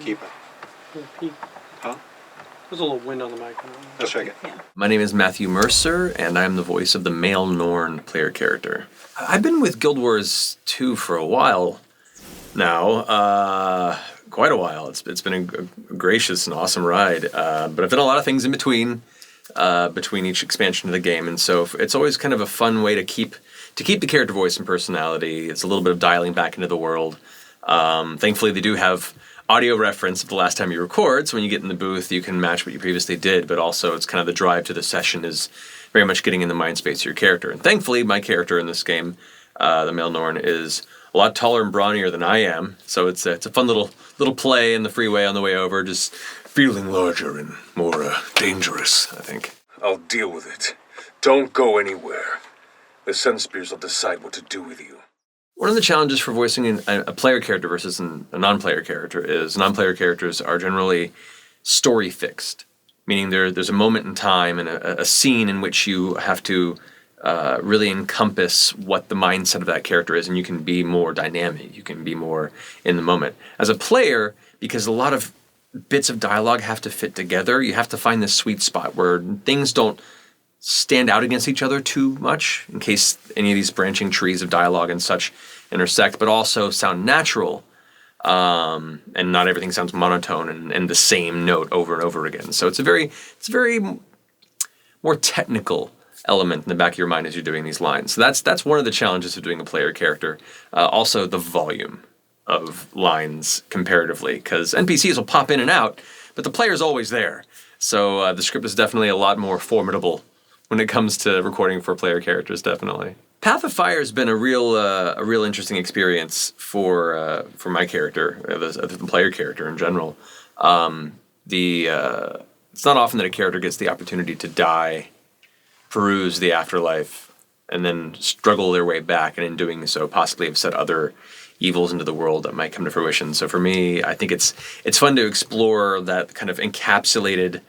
Keep it. Huh? There's a little wind on the mic. Let's try again. Yeah. My name is Matthew Mercer, and I'm the voice of the male Norn player character. I've been with Guild Wars 2 for a while now, quite a while. It's been a gracious and awesome ride, but I've done a lot of things in between each expansion of the game, and so it's always kind of a fun way to keep the character voice and personality. It's a little bit of dialing back into the world. Thankfully, they do have audio reference of the last time you record, so when you get in the booth, you can match what you previously did, but also it's kind of the drive to the session is very much getting in the mind space of your character. And thankfully, my character in this game, the male Norn, is a lot taller and brawnier than I am, so it's a fun little play in the freeway on the way over, just feeling larger and more dangerous, I think. I'll deal with it. Don't go anywhere. The Sunspears will decide what to do with you. One of the challenges for voicing a player character versus a non-player character is non-player characters are generally story fixed, meaning there's a moment in time and a scene in which you have to really encompass what the mindset of that character is, and you can be more dynamic, you can be more in the moment. As a player, because a lot of bits of dialogue have to fit together, you have to find this sweet spot where things don't stand out against each other too much in case any of these branching trees of dialogue and such intersect, but also sound natural, and not everything sounds monotone and the same note over and over again. So it's a very more technical element in the back of your mind as you're doing these lines. So that's one of the challenges of doing a player character. Also the volume of lines comparatively, because NPCs will pop in and out, but the player's always there. So the script is definitely a lot more formidable when it comes to recording for player characters, definitely. Path of Fire has been a real interesting experience for my character, the player character in general. It's not often that a character gets the opportunity to die, peruse the afterlife, and then struggle their way back, and in doing so possibly have set other evils into the world that might come to fruition. So for me, I think it's fun to explore that kind of encapsulated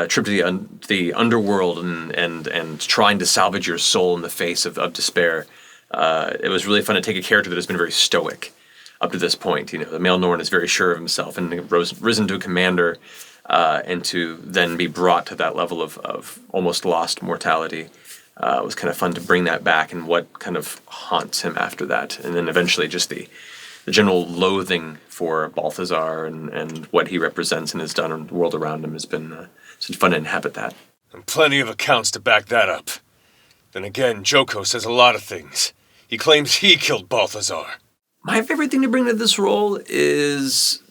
trip to the underworld and trying to salvage your soul in the face of despair. It was really fun to take a character that has been very stoic up to this point. You know, the male Norn is very sure of himself and risen to a commander, and to then be brought to that level of almost lost mortality. It was kind of fun to bring that back and what kind of haunts him after that. And then eventually just the general loathing for Balthazar and what he represents and has done in the world around him has been fun to inhabit that. And plenty of accounts to back that up. Then again, Joko says a lot of things. He claims he killed Balthazar. My favorite thing to bring to this role is...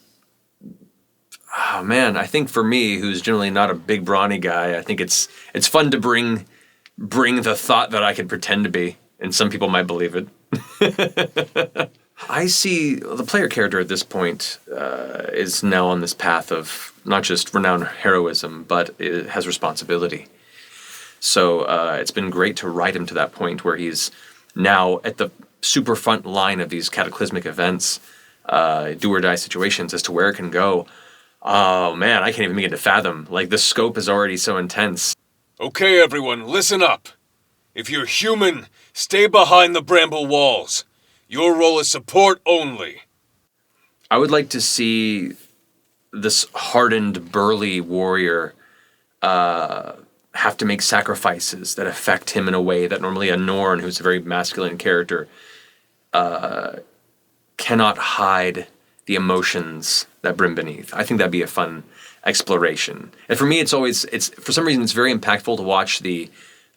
Oh man, I think for me, who's generally not a big brawny guy, I think it's fun to bring the thought that I could pretend to be, and some people might believe it. I see the player character at this point is now on this path of not just renowned heroism, but it has responsibility. So it's been great to ride him to that point where he's now at the super front line of these cataclysmic events, do or die situations as to where it can go. Oh man, I can't even begin to fathom. Like, the scope is already so intense. Okay, everyone, listen up. If you're human, stay behind the bramble walls. Your role is support only. I would like to see this hardened, burly warrior have to make sacrifices that affect him in a way that normally a Norn, who's a very masculine character, cannot hide the emotions that brim beneath. I think that'd be a fun exploration. And for me, it's for some reason, it's very impactful to watch the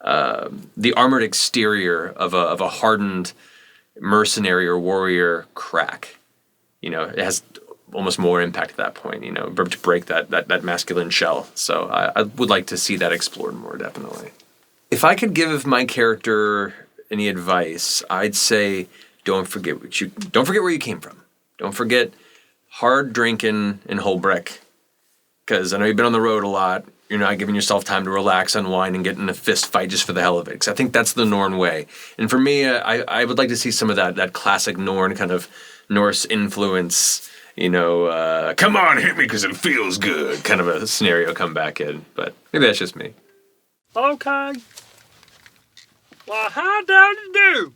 armored exterior of a hardened mercenary or warrior crack. You know, it has almost more impact at that point, you know, to break that masculine shell. So I would like to see that explored more, definitely. If I could give my character any advice, I'd say don't forget where you came from. Don't forget hard drinking in Holbrook, because I know you've been on the road a lot. You're not giving yourself time to relax, unwind, and get in a fist fight just for the hell of it. Because I think that's the Norn way. And for me, I would like to see some of that classic Norn kind of Norse influence, you know, come on, hit me because it feels good, kind of a scenario come back in. But maybe that's just me. Okay. Well, how down to do?